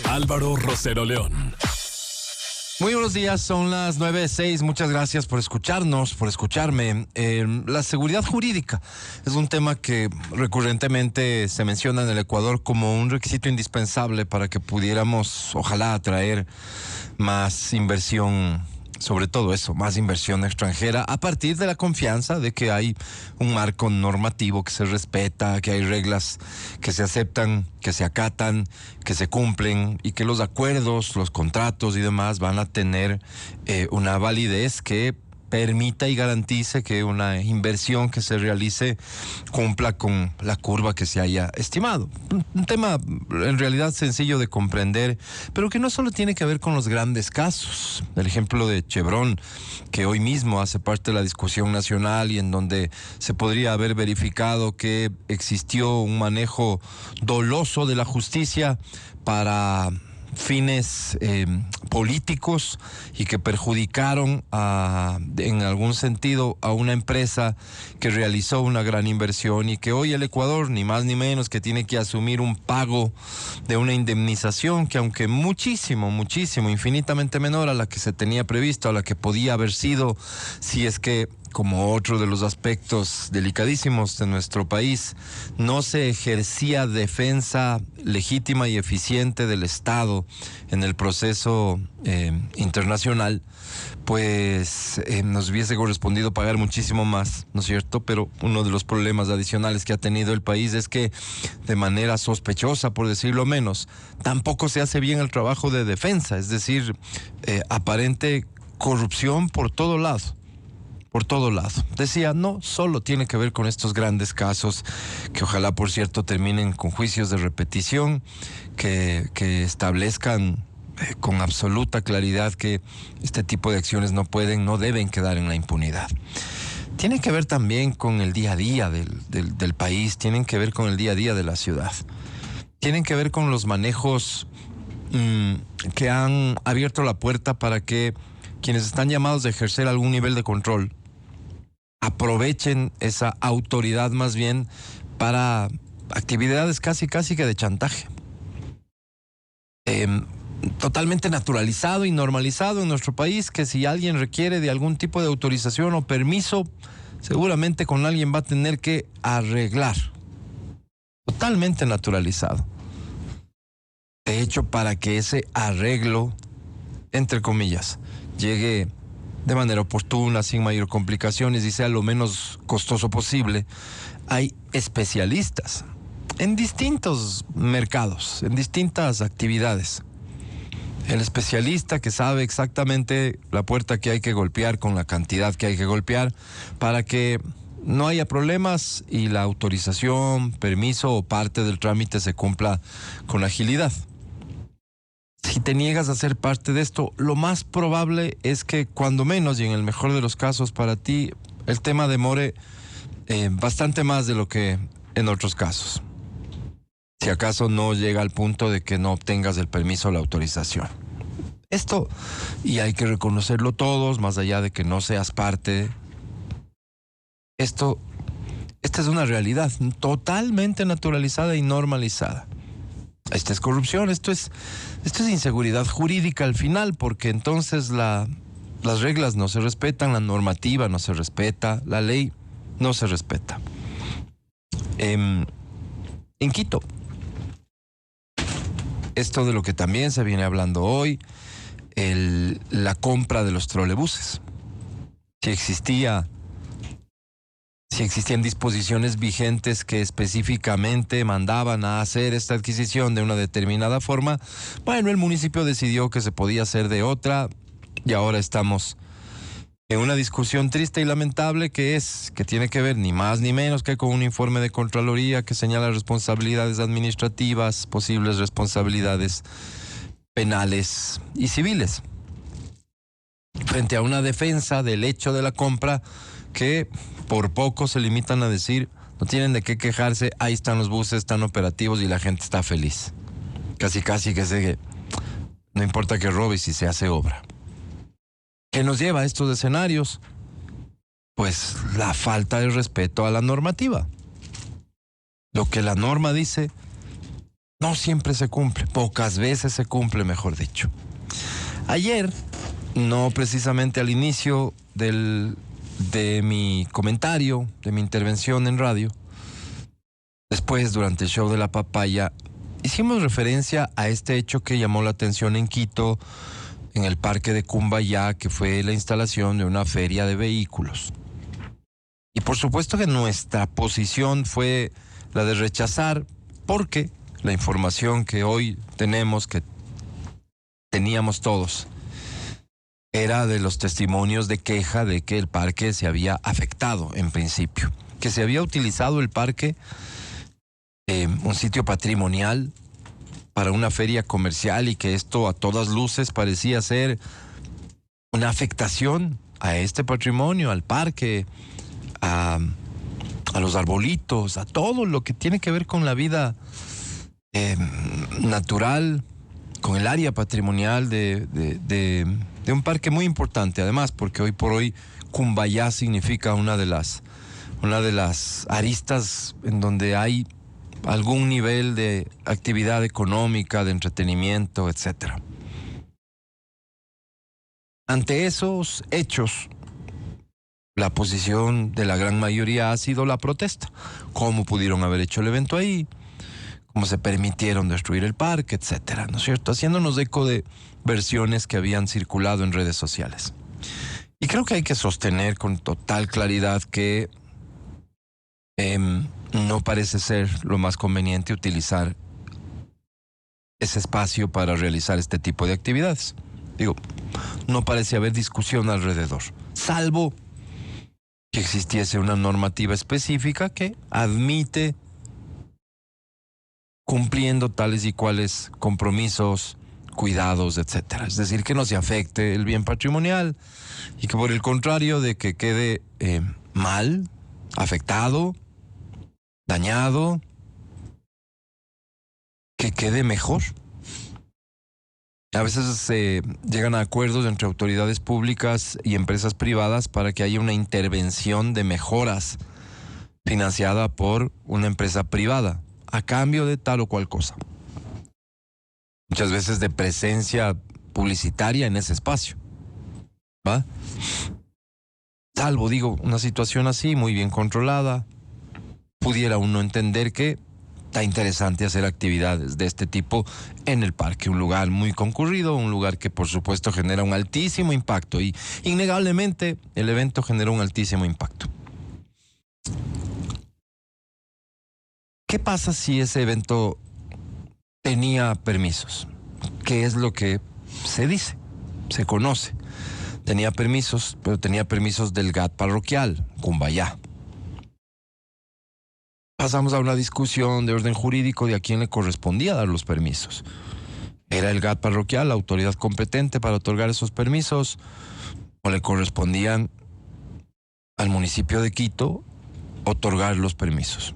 Álvaro Rosero León. Muy buenos días, son las 9:06. Muchas gracias por escucharnos, por escucharme. La seguridad jurídica es un tema que recurrentemente se menciona en el Ecuador como un requisito indispensable para que pudiéramos, ojalá, atraer más inversión, sobre todo eso, más inversión extranjera, a partir de la confianza de que hay un marco normativo que se respeta, que hay reglas que se aceptan, que se acatan, que se cumplen y que los acuerdos, los contratos y demás van a tener una validez que permita y garantice que una inversión que se realice cumpla con la curva que se haya estimado. Un tema en realidad sencillo de comprender, pero que no solo tiene que ver con los grandes casos. El ejemplo de Chevron, que hoy mismo hace parte de la discusión nacional y en donde se podría haber verificado que existió un manejo doloso de la justicia para fines políticos y que perjudicaron en algún sentido a una empresa que realizó una gran inversión y que hoy el Ecuador, ni más ni menos, que tiene que asumir un pago de una indemnización que, aunque muchísimo, infinitamente menor a la que se tenía previsto, a la que podía haber sido, si es que, como otro de los aspectos delicadísimos de nuestro país, no se ejercía defensa legítima y eficiente del Estado en el proceso internacional, pues nos hubiese correspondido pagar muchísimo más, ¿no es cierto? Pero uno de los problemas adicionales que ha tenido el país es que, de manera sospechosa, por decirlo menos, tampoco se hace bien el trabajo de defensa, es decir, aparente corrupción por todo lado. Por todo lado. Decía, no solo tiene que ver con estos grandes casos, que ojalá, por cierto, terminen con juicios de repetición, que establezcan con absoluta claridad que este tipo de acciones no deben quedar en la impunidad. Tiene que ver también con el día a día del país, tienen que ver con el día a día de la ciudad. Tienen que ver con los manejos que han abierto la puerta para que quienes están llamados a ejercer algún nivel de control aprovechen esa autoridad más bien para actividades casi que de chantaje. Totalmente naturalizado y normalizado en nuestro país que si alguien requiere de algún tipo de autorización o permiso, seguramente con alguien va a tener que arreglar. Totalmente naturalizado. De hecho, para que ese arreglo, entre comillas, llegue de manera oportuna, sin mayor complicaciones y sea lo menos costoso posible, hay especialistas en distintos mercados, en distintas actividades. El especialista que sabe exactamente la puerta que hay que golpear con la cantidad que hay que golpear para que no haya problemas y la autorización, permiso o parte del trámite se cumpla con agilidad. Si te niegas a ser parte de esto, lo más probable es que, cuando menos y en el mejor de los casos para ti, el tema demore bastante más de lo que en otros casos. Si acaso no llega al punto de que no obtengas el permiso o la autorización. Esto, y hay que reconocerlo todos, más allá de que no seas parte, esta es una realidad totalmente naturalizada y normalizada. Esta es corrupción, esto es inseguridad jurídica al final, porque entonces las reglas no se respetan, la normativa no se respeta, la ley no se respeta. En Quito, esto de lo que también se viene hablando hoy, la compra de los trolebuses. Si existían disposiciones vigentes que específicamente mandaban a hacer esta adquisición de una determinada forma, bueno, el municipio decidió que se podía hacer de otra y ahora estamos en una discusión triste y lamentable que tiene que ver ni más ni menos que con un informe de Contraloría que señala responsabilidades administrativas, posibles responsabilidades penales y civiles, frente a una defensa del hecho de la compra que por poco se limitan a decir, no tienen de qué quejarse, ahí están los buses, están operativos y la gente está feliz. Casi que no importa que robe si se hace obra. ¿Qué nos lleva a estos escenarios? Pues la falta de respeto a la normativa. Lo que la norma dice, no siempre se cumple, pocas veces se cumple, mejor dicho. Ayer, no precisamente al inicio de mi comentario, de mi intervención en radio, después durante el show de la papaya, hicimos referencia a este hecho que llamó la atención en Quito, en el parque de Cumbayá, que fue la instalación de una feria de vehículos. Y por supuesto que nuestra posición fue la de rechazar, porque la información que hoy tenemos, que teníamos todos, era de los testimonios de queja de que el parque se había afectado en principio, que se había utilizado el parque, un sitio patrimonial, para una feria comercial, y que esto a todas luces parecía ser una afectación a este patrimonio, al parque, a los arbolitos, a todo lo que tiene que ver con la vida natural, con el área patrimonial de un parque muy importante, además, porque hoy por hoy Cumbayá significa una de las aristas en donde hay algún nivel de actividad económica, de entretenimiento, etcétera. Ante esos hechos, la posición de la gran mayoría ha sido la protesta. ¿Cómo pudieron haber hecho el evento ahí? ¿Cómo se permitieron destruir el parque, etcétera? ¿No es cierto? Haciéndonos eco de versiones que habían circulado en redes sociales. Y creo que hay que sostener con total claridad que no parece ser lo más conveniente utilizar ese espacio para realizar este tipo de actividades. Digo, no parece haber discusión alrededor, salvo que existiese una normativa específica que admite, cumpliendo tales y cuales compromisos, cuidados, etcétera. Es decir, que no se afecte el bien patrimonial y que, por el contrario de que quede mal, afectado, dañado, que quede mejor. A veces se llegan a acuerdos entre autoridades públicas y empresas privadas para que haya una intervención de mejoras financiada por una empresa privada a cambio de tal o cual cosa. Muchas veces de presencia publicitaria en ese espacio, ¿va? Salvo, digo, una situación así, muy bien controlada, pudiera uno entender que está interesante hacer actividades de este tipo en el parque, un lugar muy concurrido, un lugar que por supuesto genera un altísimo impacto, y innegablemente el evento generó un altísimo impacto. ¿Qué pasa si ese evento tenía permisos? ¿Qué es lo que se dice? Se conoce. Tenía permisos, pero tenía permisos del GAT parroquial, Cumbayá. Pasamos a una discusión de orden jurídico de a quién le correspondía dar los permisos. ¿Era el GAT parroquial la autoridad competente para otorgar esos permisos, o le correspondían al municipio de Quito otorgar los permisos?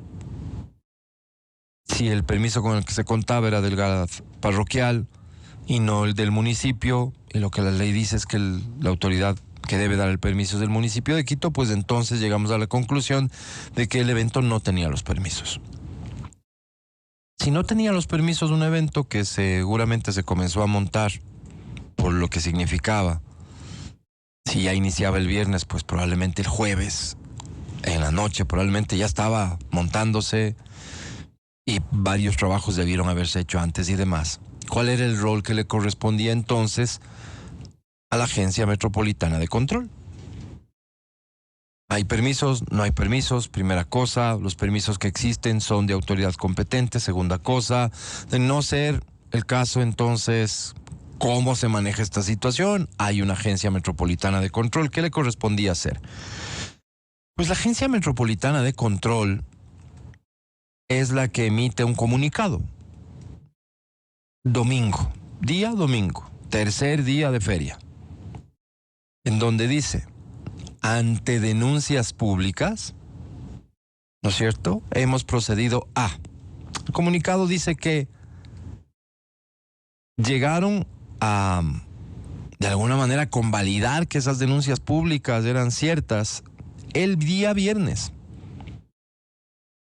Si el permiso con el que se contaba era del GAT parroquial y no el del municipio, y lo que la ley dice es que la autoridad que debe dar el permiso es del municipio de Quito, pues entonces llegamos a la conclusión de que el evento no tenía los permisos. Si no tenía los permisos de un evento que seguramente se comenzó a montar por lo que significaba, si ya iniciaba el viernes, pues probablemente el jueves en la noche probablemente ya estaba montándose, y varios trabajos debieron haberse hecho antes y demás. ¿Cuál era el rol que le correspondía entonces a la Agencia Metropolitana de Control? ¿Hay permisos? ¿No hay permisos? Primera cosa, los permisos que existen son de autoridad competente. Segunda cosa, de no ser el caso, entonces, ¿cómo se maneja esta situación? Hay una Agencia Metropolitana de Control. ¿Qué le correspondía hacer? Pues la Agencia Metropolitana de Control es la que emite un comunicado. Domingo, tercer día de feria, en donde dice: ante denuncias públicas, ¿no es cierto?, hemos procedido a... El comunicado dice que llegaron a, de alguna manera, convalidar que esas denuncias públicas eran ciertas el día viernes.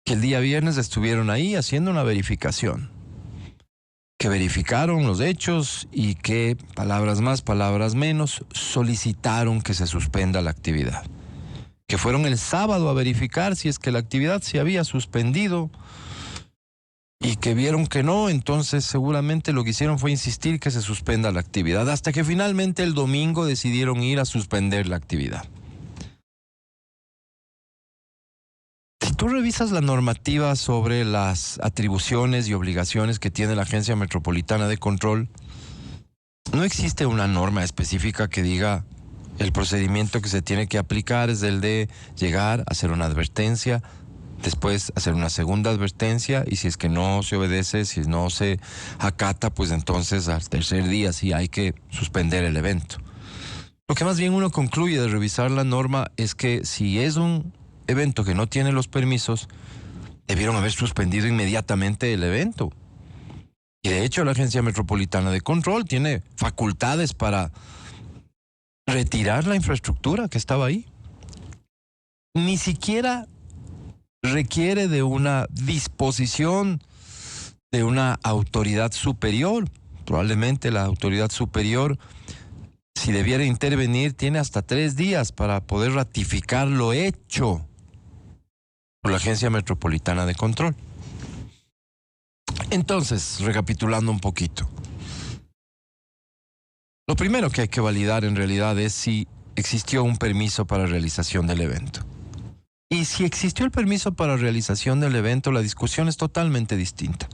Que el día viernes estuvieron ahí haciendo una verificación. que verificaron los hechos y que, palabras más, palabras menos, solicitaron que se suspenda la actividad. Que fueron el sábado a verificar si es que la actividad se había suspendido y que vieron que no, entonces seguramente lo que hicieron fue insistir que se suspenda la actividad, hasta que finalmente el domingo decidieron ir a suspender la actividad. Si tú revisas la normativa sobre las atribuciones y obligaciones que tiene la Agencia Metropolitana de Control, no existe una norma específica que diga el procedimiento que se tiene que aplicar es el de llegar, hacer una advertencia, después hacer una segunda advertencia y si es que no se obedece, si no se acata, pues entonces al tercer día sí hay que suspender el evento. Lo que más bien uno concluye de revisar la norma es que si es un evento que no tiene los permisos, debieron haber suspendido inmediatamente el evento. Y de hecho la Agencia Metropolitana de Control tiene facultades para retirar la infraestructura que estaba ahí. Ni siquiera requiere de una disposición de una autoridad superior. Probablemente la autoridad superior, si debiera intervenir, tiene hasta 3 días para poder ratificar lo hecho por la Agencia Metropolitana de Control. Entonces, recapitulando un poquito. Lo primero que hay que validar en realidad es si existió un permiso para realización del evento. Y si existió el permiso para realización del evento, la discusión es totalmente distinta.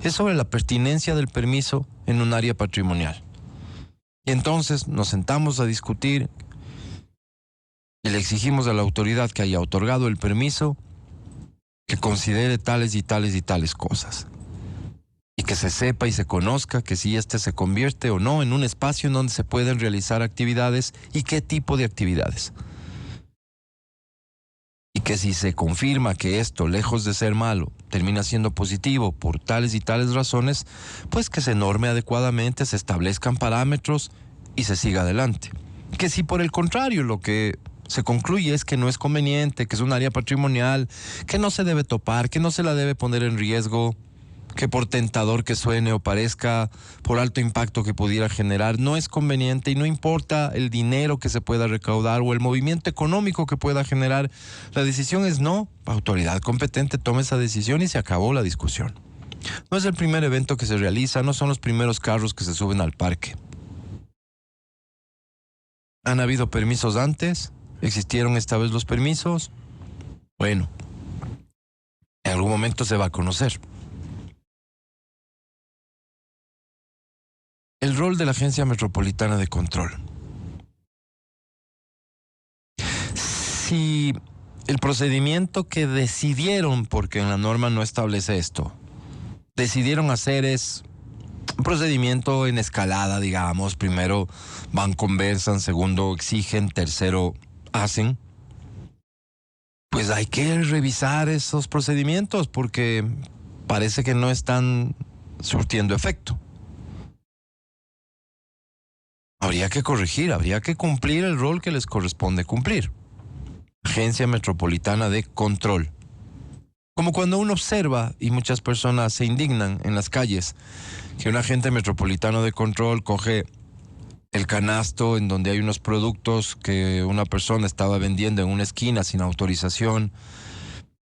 Es sobre la pertinencia del permiso en un área patrimonial. Y entonces nos sentamos a discutir y le exigimos a la autoridad que haya otorgado el permiso, que considere tales y tales y tales cosas. Y que se sepa y se conozca que si este se convierte o no en un espacio en donde se pueden realizar actividades y qué tipo de actividades. Y que si se confirma que esto, lejos de ser malo, termina siendo positivo por tales y tales razones, pues que se norme adecuadamente, se establezcan parámetros y se siga adelante. Que si por el contrario lo que se concluye es que no es conveniente, que es un área patrimonial, que no se debe topar, que no se la debe poner en riesgo, que por tentador que suene o parezca, por alto impacto que pudiera generar, no es conveniente y no importa el dinero que se pueda recaudar o el movimiento económico que pueda generar, la decisión es no, la autoridad competente toma esa decisión y se acabó la discusión. No es el primer evento que se realiza, no son los primeros carros que se suben al parque. ¿Han habido permisos antes? ¿Existieron esta vez los permisos? Bueno, en algún momento se va a conocer. El rol de la Agencia Metropolitana de Control. Si el procedimiento que decidieron, porque en la norma no establece esto, decidieron hacer es un procedimiento en escalada, digamos, primero van, conversan, segundo exigen, tercero hacen, pues hay que revisar esos procedimientos porque parece que no están surtiendo efecto. Habría que corregir, habría que cumplir el rol que les corresponde cumplir. Agencia Metropolitana de Control. Como cuando uno observa, y muchas personas se indignan en las calles, que un agente metropolitano de control coge el canasto en donde hay unos productos que una persona estaba vendiendo en una esquina sin autorización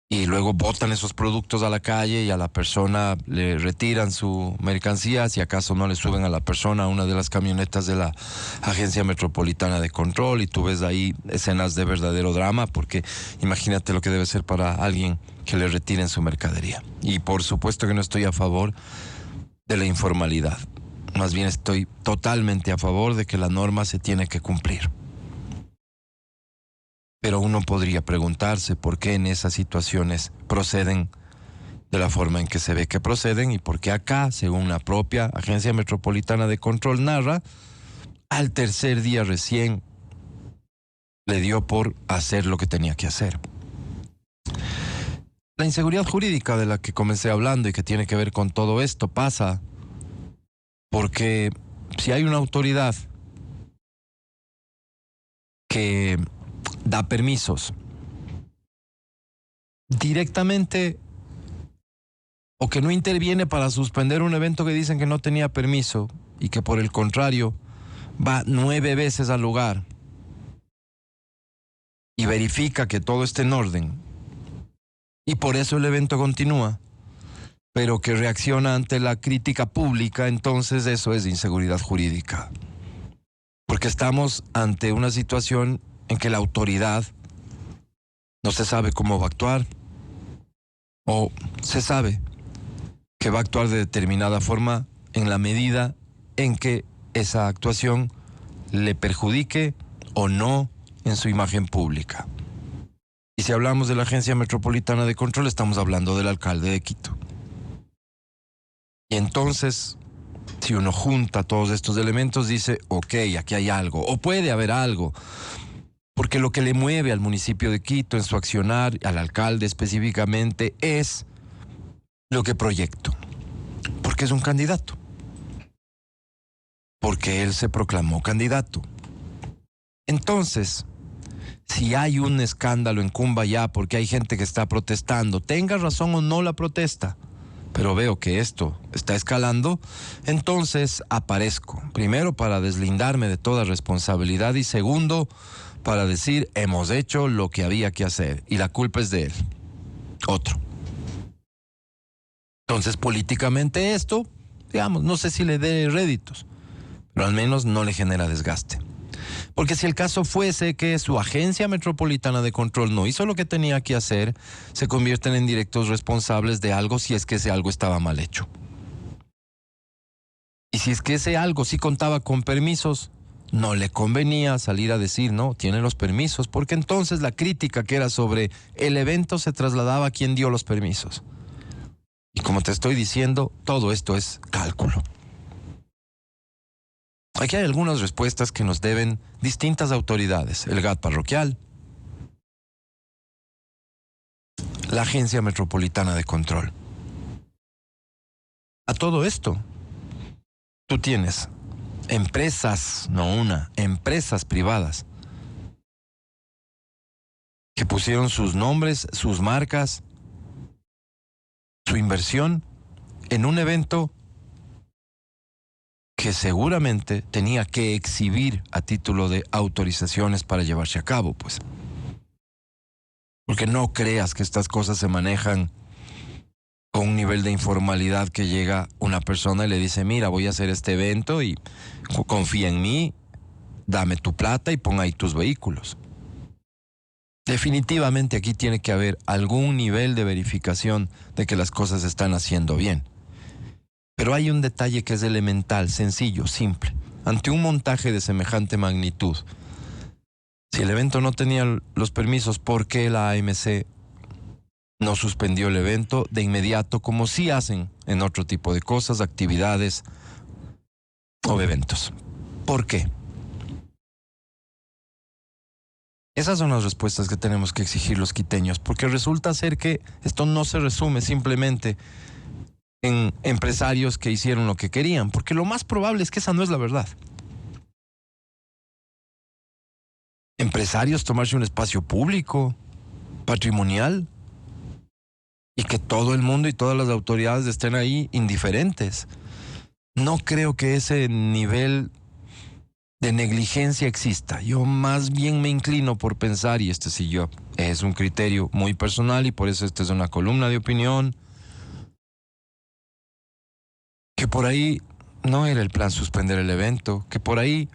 y luego botan esos productos a la calle y a la persona le retiran su mercancía, si acaso no le suben a la persona a una de las camionetas de la Agencia Metropolitana de Control y tú ves ahí escenas de verdadero drama porque imagínate lo que debe ser para alguien que le retiren su mercadería. Y por supuesto que no estoy a favor de la informalidad, más bien estoy totalmente a favor de que la norma se tiene que cumplir. Pero uno podría preguntarse por qué en esas situaciones proceden de la forma en que se ve que proceden y por qué acá, según la propia Agencia Metropolitana de Control narra, al tercer día recién le dio por hacer lo que tenía que hacer. La inseguridad jurídica de la que comencé hablando y que tiene que ver con todo esto pasa porque si hay una autoridad que da permisos directamente o que no interviene para suspender un evento que dicen que no tenía permiso y que por el contrario va 9 veces al lugar y verifica que todo esté en orden y por eso el evento continúa, pero que reacciona ante la crítica pública, entonces eso es inseguridad jurídica. Porque estamos ante una situación en que la autoridad no se sabe cómo va a actuar, o se sabe que va a actuar de determinada forma en la medida en que esa actuación le perjudique o no en su imagen pública. Y si hablamos de la Agencia Metropolitana de Control, estamos hablando del alcalde de Quito. Y entonces, si uno junta todos estos elementos, dice, ok, aquí hay algo, o puede haber algo, porque lo que le mueve al municipio de Quito en su accionar, al alcalde específicamente, es lo que proyecto, porque es un candidato, porque él se proclamó candidato. Entonces, si hay un escándalo en Cumbayá porque hay gente que está protestando, tenga razón o no la protesta, pero veo que esto está escalando, entonces aparezco, primero para deslindarme de toda responsabilidad y segundo, para decir, hemos hecho lo que había que hacer y la culpa es de él, otro. Entonces, políticamente esto, digamos, no sé si le dé réditos, pero al menos no le genera desgaste. Porque si el caso fuese que su Agencia Metropolitana de Control no hizo lo que tenía que hacer, se convierten en directos responsables de algo si es que ese algo estaba mal hecho. Y si es que ese algo sí contaba con permisos, no le convenía salir a decir, no, tiene los permisos, porque entonces la crítica que era sobre el evento se trasladaba a quien dio los permisos. Y como te estoy diciendo, todo esto es cálculo. Aquí hay algunas respuestas que nos deben distintas autoridades, el GAT parroquial, la Agencia Metropolitana de Control. A todo esto, tú tienes empresas, no una, empresas privadas que pusieron sus nombres, sus marcas, su inversión en un evento que seguramente tenía que exhibir a título de autorizaciones para llevarse a cabo, pues. Porque no creas que estas cosas se manejan con un nivel de informalidad que llega una persona y le dice, mira, voy a hacer este evento y confía en mí, dame tu plata y pon ahí tus vehículos. Definitivamente aquí tiene que haber algún nivel de verificación de que las cosas se están haciendo bien. Pero hay un detalle que es elemental, sencillo, simple. Ante un montaje de semejante magnitud, si el evento no tenía los permisos, ¿por qué la AMC no suspendió el evento de inmediato, como sí hacen en otro tipo de cosas, actividades o eventos? ¿Por qué? Esas son las respuestas que tenemos que exigir los quiteños, porque resulta ser que esto no se resume simplemente en empresarios que hicieron lo que querían, porque lo más probable es que esa no es la verdad. Empresarios tomarse un espacio público, patrimonial, y que todo el mundo y todas las autoridades estén ahí indiferentes. No creo que ese nivel de negligencia exista. Yo más bien me inclino por pensar, y este sí yo, es un criterio muy personal y por eso esta es una columna de opinión, que por ahí no era el plan suspender el evento, que por ahí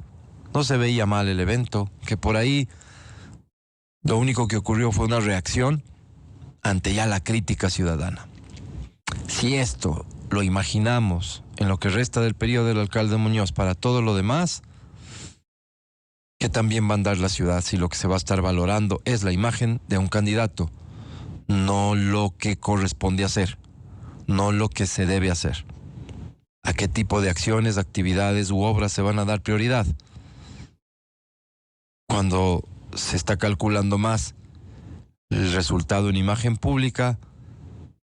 no se veía mal el evento, que por ahí lo único que ocurrió fue una reacción ante ya la crítica ciudadana. Si esto lo imaginamos en lo que resta del periodo del alcalde Muñoz para todo lo demás, que también va a andar la ciudad si lo que se va a estar valorando es la imagen de un candidato, no lo que corresponde hacer, no lo que se debe hacer. ¿A qué tipo de acciones, actividades u obras se van a dar prioridad? Cuando se está calculando más el resultado en imagen pública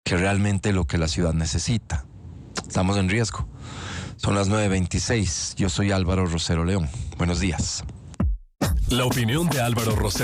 que realmente lo que la ciudad necesita. Estamos en riesgo. Son las 9:26. Yo soy Álvaro Rosero León. Buenos días. La opinión de Álvaro Rosero